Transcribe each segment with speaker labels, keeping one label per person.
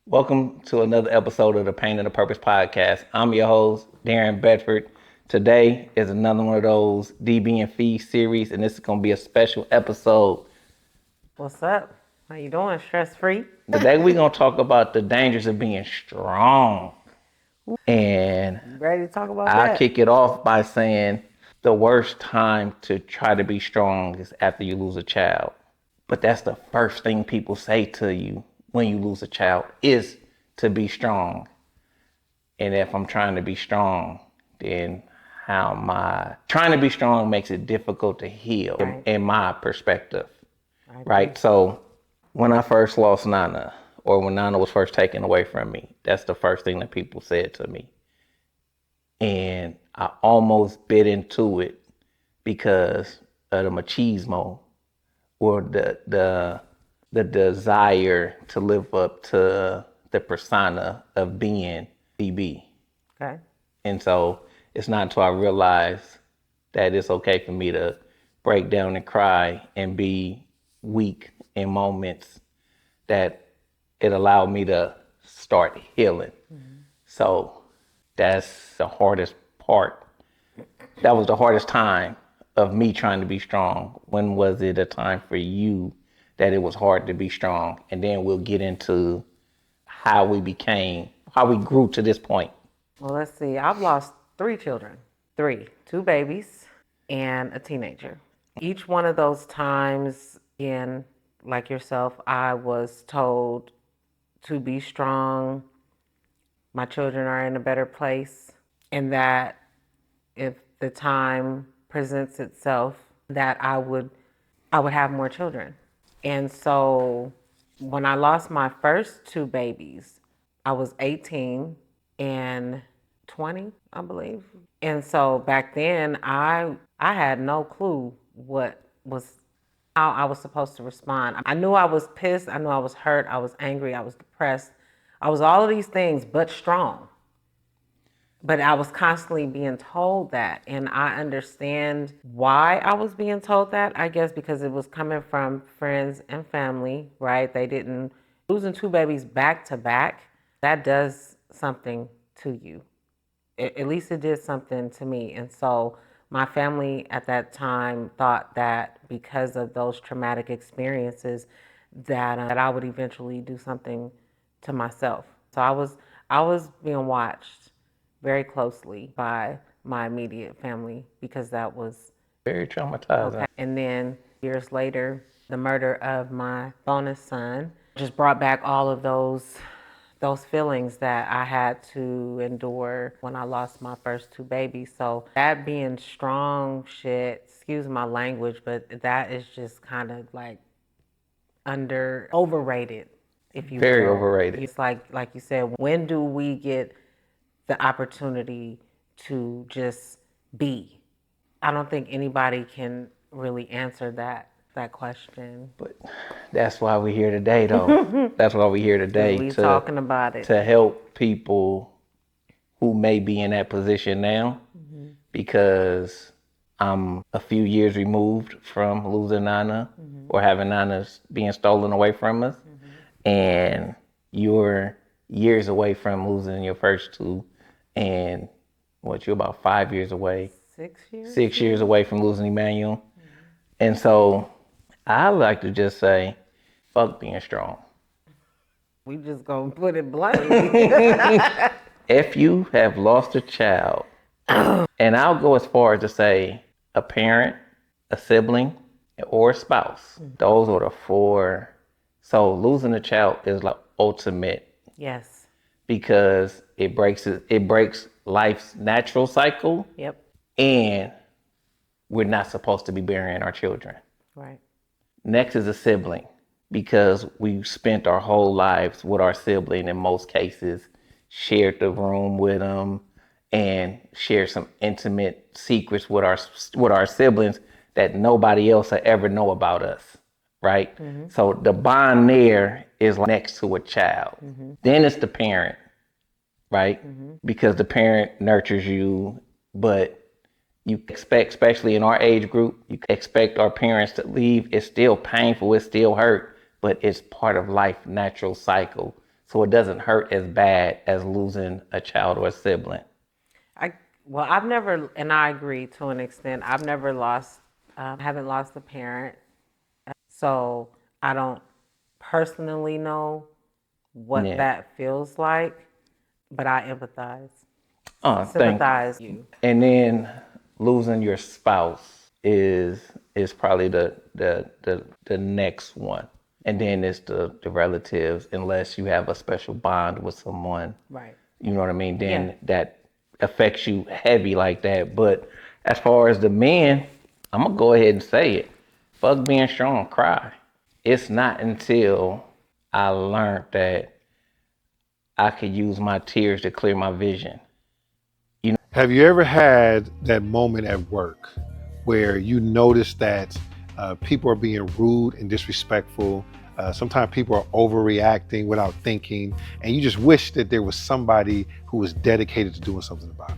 Speaker 1: Welcome to another episode of the Pain and the Purpose podcast. I'm your host, Darrin Bedford. Today is another one of those DB and Fee series, and this is going to be a special episode.
Speaker 2: What's up? How you doing? Stress-free?
Speaker 1: Today we're going to talk about the dangers of being strong. And
Speaker 2: You ready to talk about
Speaker 1: I'll
Speaker 2: that?
Speaker 1: kick it off by saying the worst time to try to be strong is after you lose a child. But that's the first thing people say to you when you lose a child is to be strong. And if I'm trying to be strong, then how am I? Trying to be strong makes it difficult to heal,
Speaker 2: Right.
Speaker 1: in my perspective, right? So when I first lost Nanah, or when Nanah was first taken away from me, that's the first thing that people said to me. And I almost bit into it because of the machismo, or the desire to live up to the persona of being DB.
Speaker 2: Okay.
Speaker 1: And so it's not until I realized that it's okay for me to break down and cry and be weak in moments that it allowed me to start healing. Mm-hmm. So that's the hardest part. That was the hardest time of me trying to be strong. When was it a time for you that it was hard to be strong? And then we'll get into how we grew to this point.
Speaker 2: Well, let's see. I've lost 3 children. 2 babies and a teenager. Each one of those times, again, like yourself, I was told to be strong. My children are in a better place, and that if the time presents itself, that I would have more children. And so when I lost my first 2 babies, I was 18 and 20, I believe. And so back then I had no clue how I was supposed to respond. I knew I was pissed, I knew I was hurt, I was angry, I was depressed. I was all of these things but strong. But I was constantly being told that, and I understand why I was being told that, I guess because it was coming from friends and family, right? Losing 2 babies back to back, that does something to you. At least it did something to me. And so my family at that time thought that because of those traumatic experiences that I would eventually do something to myself. So I was being watched very closely by my immediate family because that was
Speaker 1: very traumatizing.
Speaker 2: Okay. And then years later, the murder of my bonus son just brought back all of those feelings that I had to endure when I lost my first 2 babies. So that being strong shit, excuse my language, but that is just kind of like overrated, if you will.
Speaker 1: Very overrated.
Speaker 2: It's like you said, when do we get the opportunity to just be? I don't think anybody can really answer that question.
Speaker 1: But that's why we're here today, though. That's why we're here today.
Speaker 2: We're talking about it.
Speaker 1: To help people who may be in that position now, because I'm a few years removed from losing Nanah, or having Nanah being stolen away from us. And you're years away from losing your first 2. And you're about 5 years away.
Speaker 2: 6 years?
Speaker 1: 6 years away from losing Emmanuel. And so I like to just say, fuck being strong.
Speaker 2: We just gonna put it bluntly.
Speaker 1: If you have lost a child, and I'll go as far as to say a parent, a sibling, or a spouse, those are the 4. So losing a child is like ultimate.
Speaker 2: Yes.
Speaker 1: Because it breaks life's natural cycle.
Speaker 2: Yep.
Speaker 1: And we're not supposed to be burying our children.
Speaker 2: Right.
Speaker 1: Next is a sibling, because we've spent our whole lives with our sibling in most cases, shared the room with them, and shared some intimate secrets with our siblings that nobody else will ever know about us, right? Mm-hmm. So the bond there is next to a child. Mm-hmm. Then it's the parent, right? Mm-hmm. Because the parent nurtures you, but you expect, especially in our age group, you expect our parents to leave. It's still painful, it's still hurt, but it's part of life's natural cycle. so it doesn't hurt as bad as losing a child or a sibling.
Speaker 2: I've never, and I agree to an extent. I've never lost, haven't lost a parent, so I don't personally know what
Speaker 1: Yeah.
Speaker 2: that feels like, but I empathize,
Speaker 1: Thank you.
Speaker 2: sympathize you.
Speaker 1: And then losing your spouse is probably the next one. And then it's the relatives, unless you have a special bond with someone.
Speaker 2: Right.
Speaker 1: You know what I mean?
Speaker 2: Yeah.
Speaker 1: Then that affects you heavy like that. But as far as the men, I'm gonna go ahead and say it. Fuck being strong, cry. It's not until I learned that I could use my tears to clear my vision.
Speaker 3: Have you ever had that moment at work where you notice that people are being rude and disrespectful? Sometimes people are overreacting without thinking, and you just wish that there was somebody who was dedicated to doing something about it.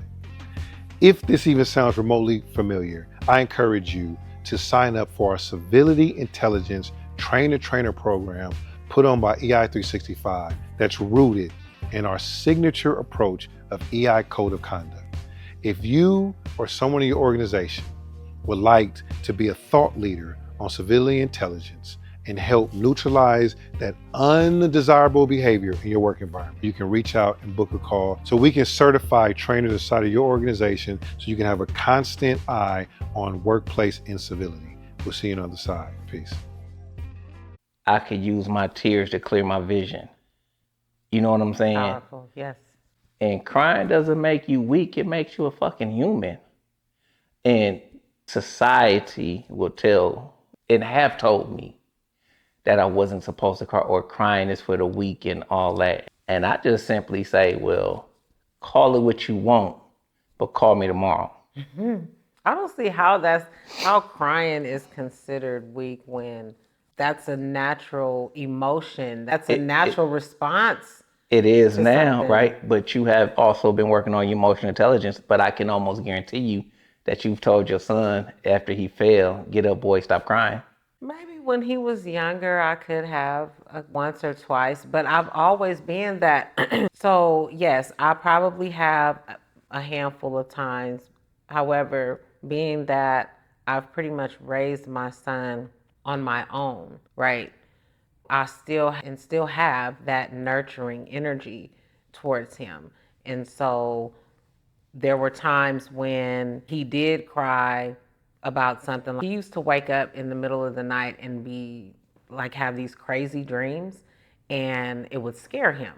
Speaker 3: If this even sounds remotely familiar, I encourage you to sign up for our Civility Intelligence Trainer program put on by EI365 that's rooted in our signature approach of EI Code of Conduct. If you or someone in your organization would like to be a thought leader on civility intelligence and help neutralize that undesirable behavior in your work environment, you can reach out and book a call so we can certify trainers inside of your organization so you can have a constant eye on workplace incivility. We'll see you on the other side. Peace.
Speaker 1: I could use my tears to clear my vision. You know what I'm saying?
Speaker 2: Powerful, yes.
Speaker 1: And crying doesn't make you weak, it makes you a fucking human. And society will tell and have told me that I wasn't supposed to cry, or crying is for the weak and all that. And I just simply say, well, call it what you want, but call me tomorrow.
Speaker 2: I don't see how crying is considered weak when that's a natural emotion. That's a natural response.
Speaker 1: It is
Speaker 2: to
Speaker 1: now,
Speaker 2: something.
Speaker 1: right? But you have also been working on your emotional intelligence. But I can almost guarantee you that you've told your son after he failed, get up, boy, stop crying.
Speaker 2: Maybe when he was younger, I could have once or twice, but I've always been that. So, yes, I probably have a handful of times. However, being that I've pretty much raised my son on my own, right? I still have that nurturing energy towards him. And so there were times when he did cry about something. He used to wake up in the middle of the night and be like, have these crazy dreams, and it would scare him.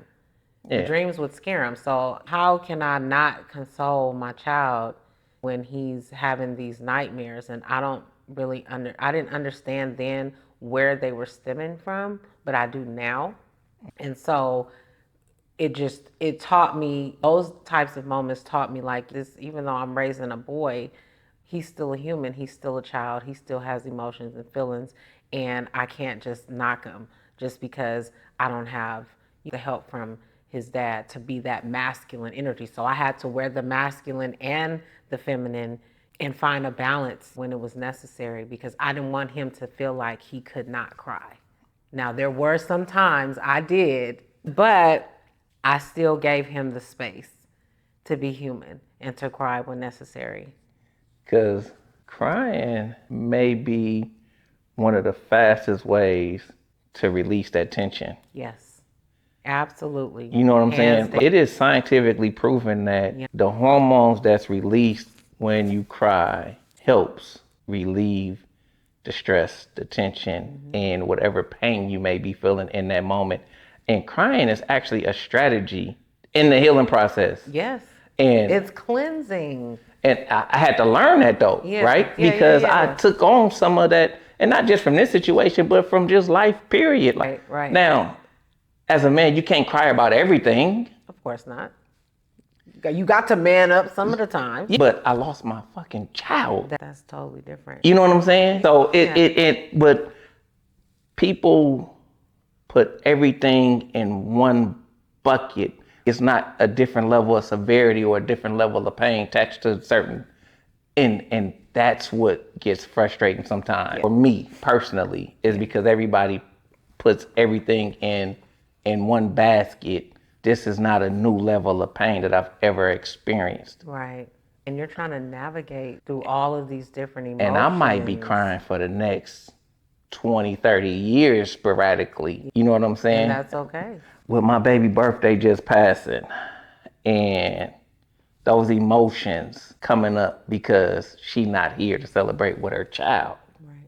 Speaker 2: The dreams would scare him. So how can I not console my child when he's having these nightmares? And I didn't understand then where they were stemming from, but I do now. And so it taught me, those types of moments taught me, like, this, even though I'm raising a boy, he's still a human, he's still a child, he still has emotions and feelings, and I can't just knock him just because I don't have the help from his dad to be that masculine energy. So I had to wear the masculine and the feminine and find a balance when it was necessary, because I didn't want him to feel like he could not cry. Now, there were some times I did, but I still gave him the space to be human and to cry when necessary.
Speaker 1: Because crying may be one of the fastest ways to release that tension.
Speaker 2: Yes, absolutely.
Speaker 1: You know what I'm
Speaker 2: Hands
Speaker 1: saying?
Speaker 2: down.
Speaker 1: It is scientifically proven that the hormones that's released when you cry helps relieve the stress, the tension, and whatever pain you may be feeling in that moment. And crying is actually a strategy in the healing process.
Speaker 2: Yes.
Speaker 1: And
Speaker 2: It's cleansing.
Speaker 1: And I had to learn that though,
Speaker 2: Yeah.
Speaker 1: right?
Speaker 2: Yeah,
Speaker 1: Because
Speaker 2: yeah.
Speaker 1: I took on some of that, and not just from this situation, but from just life, period.
Speaker 2: Right.
Speaker 1: Now, as a man, you can't cry about everything.
Speaker 2: Of course not. You got to man up some of the time.
Speaker 1: But I lost my fucking child.
Speaker 2: That's totally different.
Speaker 1: You know what I'm saying? So but people put everything in one bucket. It's not a different level of severity or a different level of pain attached to certain, and that's what gets frustrating sometimes. For me personally, is because everybody puts everything in in one basket, this is not a new level of pain that I've ever experienced.
Speaker 2: Right. And you're trying to navigate through all of these different emotions.
Speaker 1: And I might be crying for the next 20, 30 years sporadically. You know what I'm saying?
Speaker 2: And that's okay.
Speaker 1: With my baby birthday just passing and those emotions coming up because she not here to celebrate with her child.
Speaker 2: Right.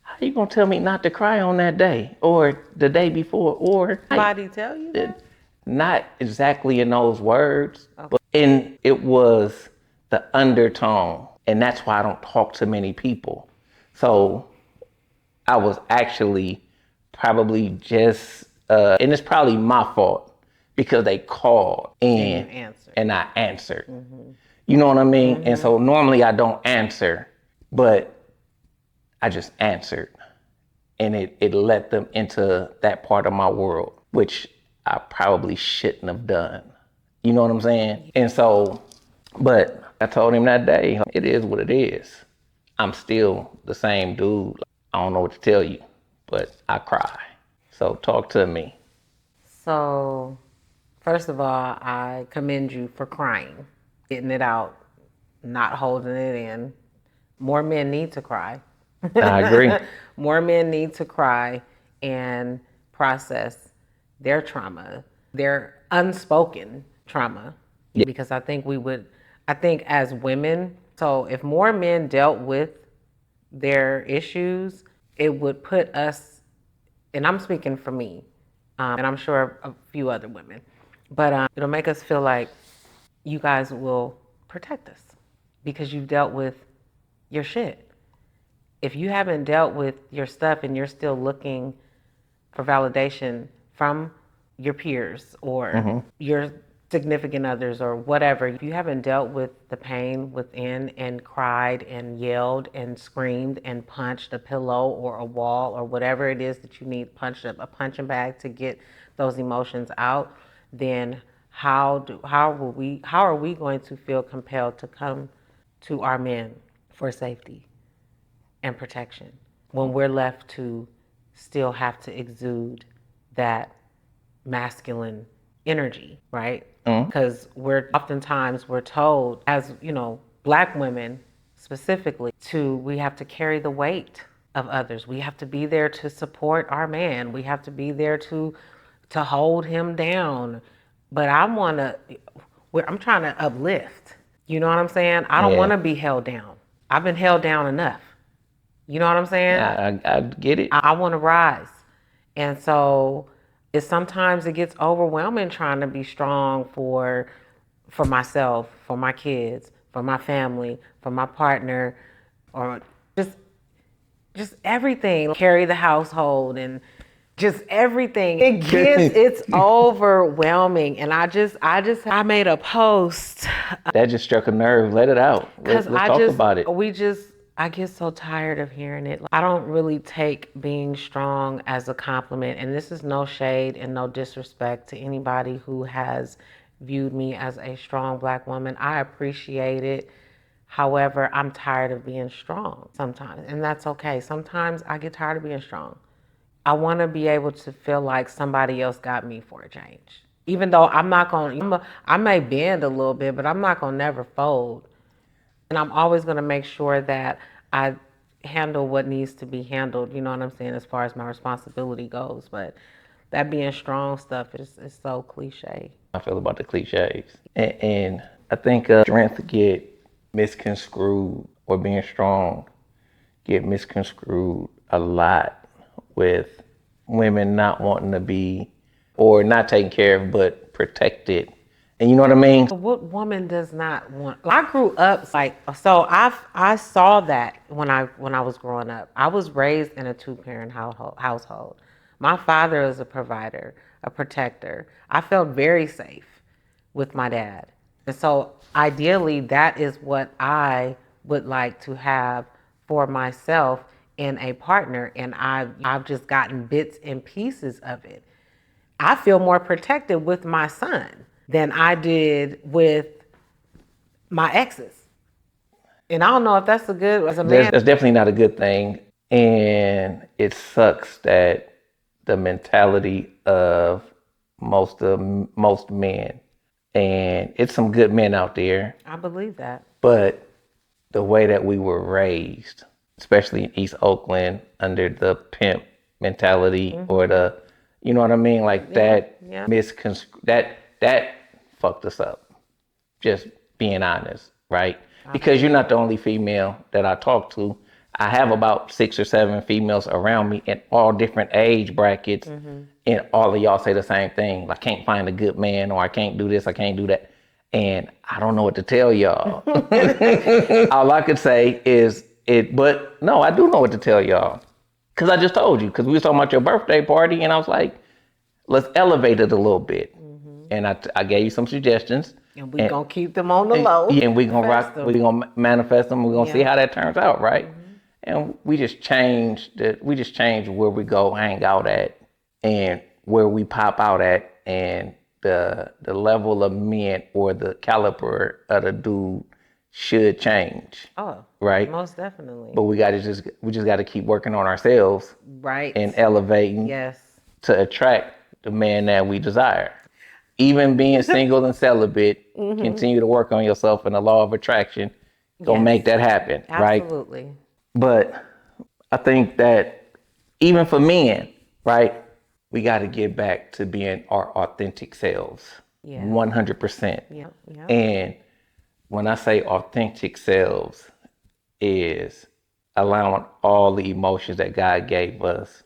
Speaker 1: How you gonna tell me not to cry on that day or the day before or
Speaker 2: Somebody tell you that?
Speaker 1: not exactly in those words, but it was the undertone. And that's why I don't talk to many people. So I was actually probably just, and it's probably my fault because they called and I answered. Mm-hmm. You know what I mean? Mm-hmm. And so normally I don't answer, but I just answered. And it let them into that part of my world, which I probably shouldn't have done. You know what I'm saying? And so, but I told him that day, it is what it is. I'm still the same dude. I don't know what to tell you, but I cry. So talk to me.
Speaker 2: So, first of all, I commend you for crying, getting it out, not holding it in. More men need to cry.
Speaker 1: I agree.
Speaker 2: More men need to cry and process their trauma, their unspoken trauma. Yeah. Because I think as women, so if more men dealt with their issues, it would put us, and I'm speaking for me, and I'm sure a few other women, but it'll make us feel like you guys will protect us because you've dealt with your shit. If you haven't dealt with your stuff and you're still looking for validation from your peers or your significant others or whatever, if you haven't dealt with the pain within and cried and yelled and screamed and punched a pillow or a wall or whatever it is that you need, a punching bag to get those emotions out, then how are we going to feel compelled to come to our men for safety and protection when we're left to still have to exude that masculine energy, right? Because oftentimes we're told, as Black women specifically, we have to carry the weight of others. We have to be there to support our man. We have to be there to hold him down. But I'm trying to uplift. You know what I'm saying? I don't want to be held down. I've been held down enough. You know what I'm saying?
Speaker 1: I get it.
Speaker 2: I want to rise. And so sometimes it gets overwhelming trying to be strong for myself, for my kids, for my family, for my partner, or just everything. Carry the household and just everything. It's overwhelming. And I made a post.
Speaker 1: That just struck a nerve. Let it out. Let's talk about it.
Speaker 2: I get so tired of hearing it. I don't really take being strong as a compliment. And this is no shade and no disrespect to anybody who has viewed me as a strong Black woman. I appreciate it. However, I'm tired of being strong sometimes. And that's okay. Sometimes I get tired of being strong. I want to be able to feel like somebody else got me for a change. Even though I may bend a little bit, but I'm not going to never fold. And I'm always going to make sure that I handle what needs to be handled, you know what I'm saying, as far as my responsibility goes. But that being strong stuff is so cliche.
Speaker 1: I feel about the cliches. And I think strength get misconstrued, or being strong get misconstrued a lot with women not wanting to be, or not taken care of, but protected. And you know what I mean?
Speaker 2: What woman does not want? I grew up I saw that when I was growing up. I was raised in a 2-parent household. My father is a provider, a protector. I felt very safe with my dad. And so ideally that is what I would like to have for myself in a partner, and I've just gotten bits and pieces of it. I feel more protected with my son than I did with my exes. And I don't know if that's as a man.
Speaker 1: That's definitely not a good thing. And it sucks that the mentality of most men, and it's some good men out there,
Speaker 2: I believe that.
Speaker 1: but the way that we were raised, especially in East Oakland, under the pimp mentality or the, you know what I mean, like that
Speaker 2: yeah.
Speaker 1: that fucked us up. Just being honest, right? Because you're not the only female that I talk to. I have about 6 or 7 females around me in all different age brackets, and all of y'all say the same thing. I can't find a good man, or I can't do this, I can't do that. And I don't know what to tell y'all. All I could say is but no, I do know what to tell y'all. Cause I just told you, cause we was talking about your birthday party, and I was like, let's elevate it a little bit. And I gave you some suggestions.
Speaker 2: And we're going to keep them on the low.
Speaker 1: And we're going to rock, we're going to manifest them. We're going to see how that turns out, right? And we just changed where we go hang out at and where we pop out at, and the level of men or the caliber of the dude should change.
Speaker 2: Oh,
Speaker 1: right?
Speaker 2: Most definitely.
Speaker 1: But we just got to keep working on ourselves,
Speaker 2: right,
Speaker 1: and elevating,
Speaker 2: yes,
Speaker 1: to attract the man that we desire. Even being single and celibate, continue to work on yourself, and the law of attraction gonna make that happen, right?
Speaker 2: Absolutely.
Speaker 1: But I think that even for men, right, we got to get back to being our authentic selves, 100%.
Speaker 2: Yeah.
Speaker 1: And when I say authentic selves, is allowing all the emotions that God gave us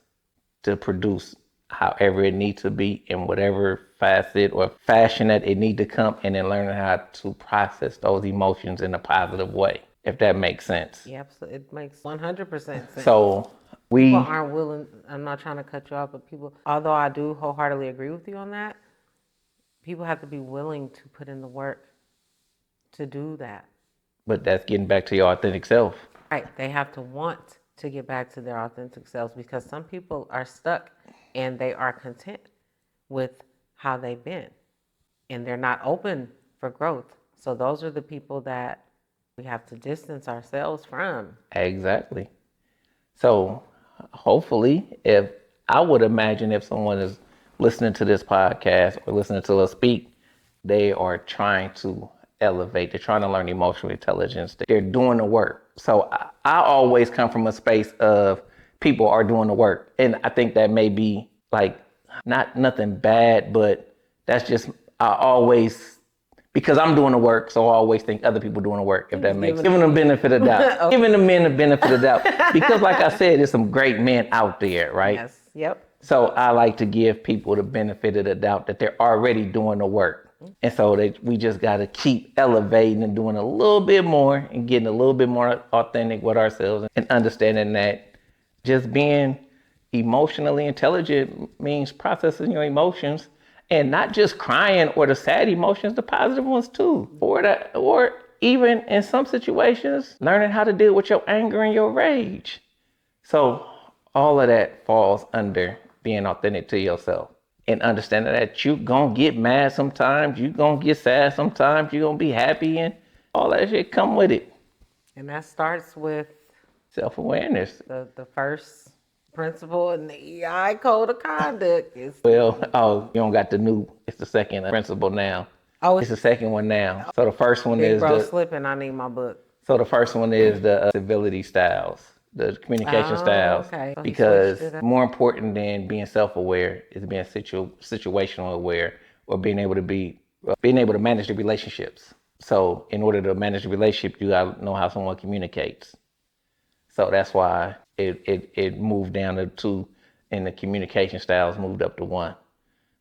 Speaker 1: to produce however it needs to be, in whatever facet or fashion that it need to come, and then learning how to process those emotions in a positive way, if that makes sense.
Speaker 2: Yeah, it makes 100% sense.
Speaker 1: So
Speaker 2: people aren't willing, I'm not trying to cut you off, but people, although I do wholeheartedly agree with you on that, people have to be willing to put in the work to do that.
Speaker 1: But that's getting back to your authentic self.
Speaker 2: Right. They have to want to get back to their authentic selves, because some people are stuck and they are content with how they've been, and they're not open for growth. So those are the people that we have to distance ourselves from.
Speaker 1: Exactly. So hopefully, if I would imagine if someone is listening to this podcast or listening to us speak, they are trying to elevate. They're trying to learn emotional intelligence. They're doing the work. So I always come from a space of people are doing the work. And I think that may be like nothing bad, but that's just, I always, because I'm doing the work, so I always think other people doing the work, if that makes sense. Giving them benefit of doubt. Giving the men the benefit of doubt. Because like I said, there's some great men out there, right?
Speaker 2: Yes. Yep.
Speaker 1: So I like to give people the benefit of the doubt that they're already doing the work. And so we just got to keep elevating and doing a little bit more and getting a little bit more authentic with ourselves, and understanding that just being emotionally intelligent means processing your emotions, and not just crying or the sad emotions, the positive ones too. Or even in some situations, learning how to deal with your anger and your rage. So all of that falls under being authentic to yourself, and understanding that you gonna get mad sometimes, you gonna get sad sometimes, you gonna be happy, and all that shit come with it.
Speaker 2: And that starts with
Speaker 1: Self-awareness.
Speaker 2: the first principle in the EI code of conduct is,
Speaker 1: You don't got it's the second principle now. It's the second one now. So the first one
Speaker 2: Big
Speaker 1: is
Speaker 2: Bro Slipping, I need my book.
Speaker 1: So the first one is the civility styles, the communication styles.
Speaker 2: Okay. So
Speaker 1: because more important than being self-aware is being situational aware, or being able to manage the relationships. So in order to manage the relationship, you gotta know how someone communicates. So that's why it moved down to 2, and the communication styles moved up to 1.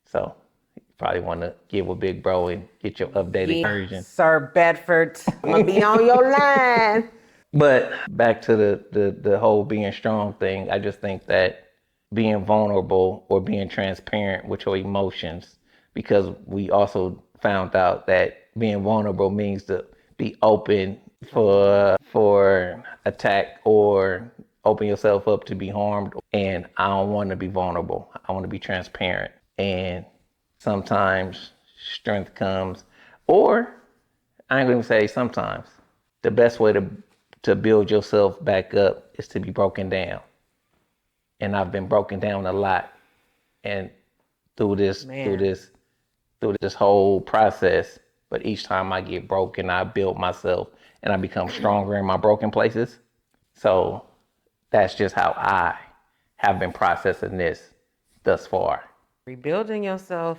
Speaker 1: So you probably want to give a Big Bro and get your updated version.
Speaker 2: Sir Bedford, I'm gonna be on your line.
Speaker 1: But back to the whole being strong thing, I just think that being vulnerable or being transparent with your emotions, because we also found out that being vulnerable means to be open for attack, or open yourself up to be harmed. And I don't want to be vulnerable. I want to be transparent. And sometimes strength comes, or I ain't gonna say sometimes. The best way to build yourself back up is to be broken down. And I've been broken down a lot and through this through
Speaker 2: Man.
Speaker 1: this through this whole process. But each time I get broken, I build myself and I become stronger in my broken places. So that's just how I have been processing this thus far.
Speaker 2: Rebuilding yourself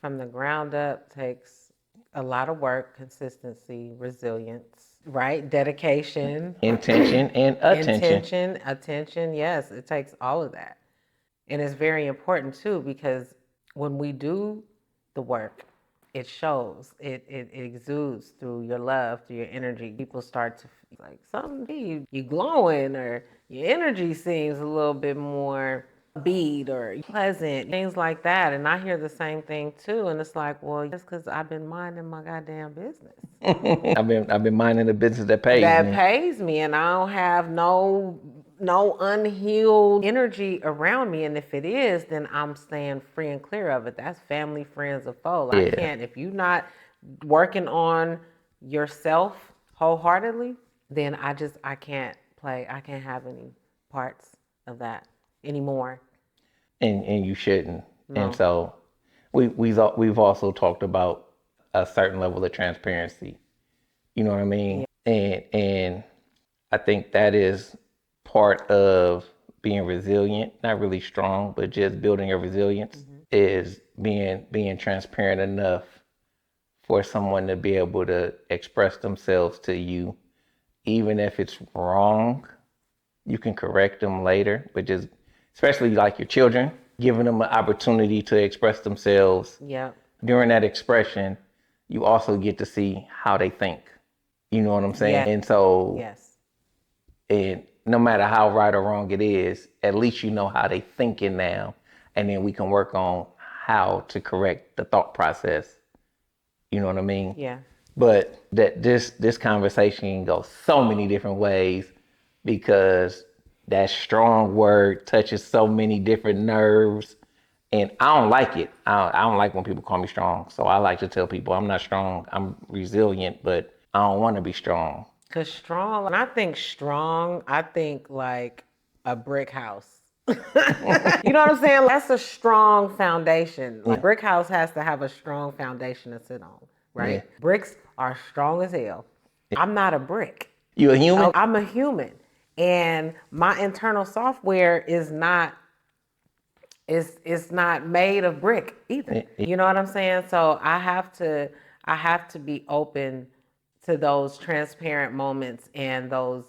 Speaker 2: from the ground up takes a lot of work, consistency, resilience, right? Dedication,
Speaker 1: Intention and attention.
Speaker 2: attention. Yes, it takes all of that. And it's very important too, because when we do the work, it shows, it exudes through your love, through your energy. People start to feel like something, you glowing, or your energy seems a little bit more beat or pleasant, things like that. And I hear the same thing too. And it's like, well, that's because I've been minding my goddamn business.
Speaker 1: I've been minding the business that pays
Speaker 2: That
Speaker 1: me.
Speaker 2: pays me, and I don't have no unhealed energy around me. And if it is, then I'm staying free and clear of it. That's family, friends, or foe. I
Speaker 1: Yeah.
Speaker 2: can't, if you're not working on yourself wholeheartedly, then I can't play. I can't have any parts of that anymore.
Speaker 1: And you shouldn't. And
Speaker 2: No.
Speaker 1: so we've also talked about a certain level of transparency. You know what I mean? And I think that is part of being resilient, not really strong, but just building your resilience is being transparent enough for someone to be able to express themselves to you, even if it's wrong. You can correct them later, but just especially like your children, giving them an opportunity to express themselves.
Speaker 2: Yep.
Speaker 1: During that expression, you also get to see how they think. You know what I'm saying?
Speaker 2: Yeah.
Speaker 1: And so,
Speaker 2: Yes.
Speaker 1: and no matter how right or wrong it is, at least you know how they thinking now, and then we can work on how to correct the thought process. You know what I mean?
Speaker 2: Yeah.
Speaker 1: But that this conversation can go so many different ways because that strong word touches so many different nerves, and I don't like it. I don't like when people call me strong. So I like to tell people I'm not strong. I'm resilient, but I don't want to be strong.
Speaker 2: Cause strong, when I think strong, I think like a brick house. You know what I'm saying? That's a strong foundation. Like brick house has to have a strong foundation to sit on, right?
Speaker 1: Yeah.
Speaker 2: Bricks are strong as hell. I'm not a brick.
Speaker 1: You a human?
Speaker 2: I'm a human, and my internal software is not it's not made of brick either. You know what I'm saying? So I have to be open to those transparent moments and those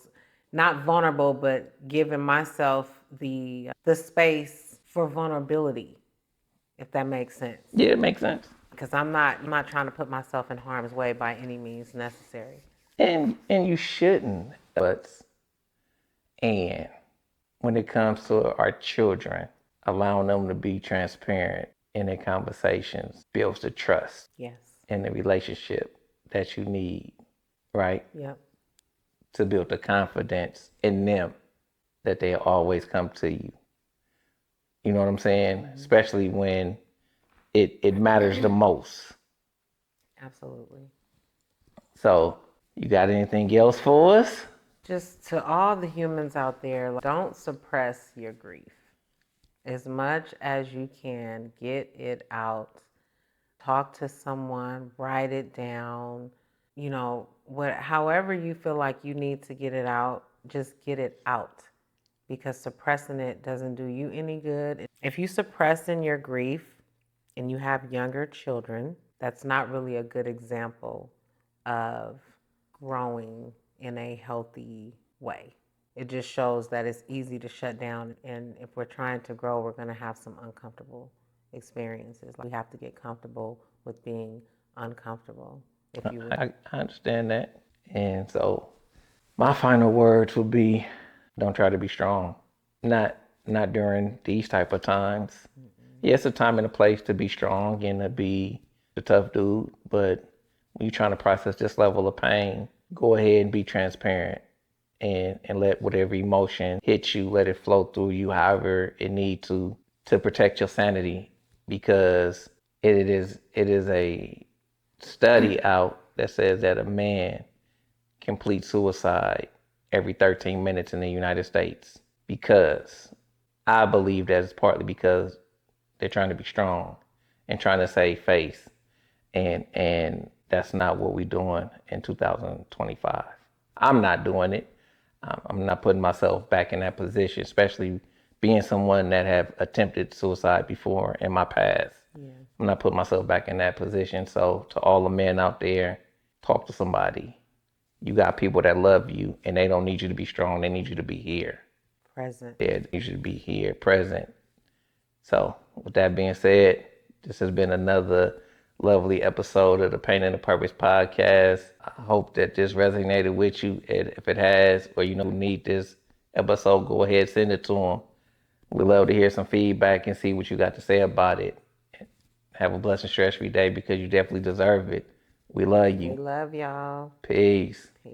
Speaker 2: not vulnerable, but giving myself the space for vulnerability, if that makes sense.
Speaker 1: Yeah, it makes sense.
Speaker 2: Because I'm not trying to put myself in harm's way by any means necessary.
Speaker 1: And you shouldn't. But and when it comes to our children, allowing them to be transparent in their conversations builds the trust
Speaker 2: Yes.
Speaker 1: in the relationship that you need, right?
Speaker 2: Yep.
Speaker 1: To build the confidence in them that they'll always come to you. You know what I'm saying? Especially when it matters the most.
Speaker 2: Absolutely.
Speaker 1: So, you got anything else for us?
Speaker 2: Just to all the humans out there, don't suppress your grief. As much as you can, get it out. Talk to someone, write it down. You know, however you feel like you need to get it out, just get it out. Because suppressing it doesn't do you any good. If you suppress in your grief and you have younger children, that's not really a good example of growing in a healthy way. It just shows that it's easy to shut down. And if we're trying to grow, we're going to have some uncomfortable experiences. We have to get comfortable with being uncomfortable, if you will.
Speaker 1: I understand that. And so, my final words would be don't try to be strong. Not during these type of times. Yeah, it's a time and a place to be strong and to be the tough dude, but when you're trying to process this level of pain, go ahead and be transparent and let whatever emotion hits you, let it flow through you however it need to protect your sanity, because it is a study out that says that a man completes suicide every 13 minutes in the United States, because I believe that it's partly because They're trying to be strong and trying to save face. And that's not what we're doing in 2025. I'm not doing it. I'm not putting myself back in that position, especially being someone that have attempted suicide before in my past. Yeah. I'm not putting myself back in that position. So to all the men out there, talk to somebody. You got people that love you and they don't need you to be strong. They need you to be here.
Speaker 2: Present.
Speaker 1: Yeah, they need you to be here, present. So with that being said, this has been another lovely episode of the Pain and the Purpose podcast. I hope that this resonated with you. If it has, or you need this episode, go ahead, send it to them. We'd love to hear some feedback and see what you got to say about it. Have a blessed and stress-free day because you definitely deserve it. We love you.
Speaker 2: We love y'all.
Speaker 1: Peace.
Speaker 2: Peace.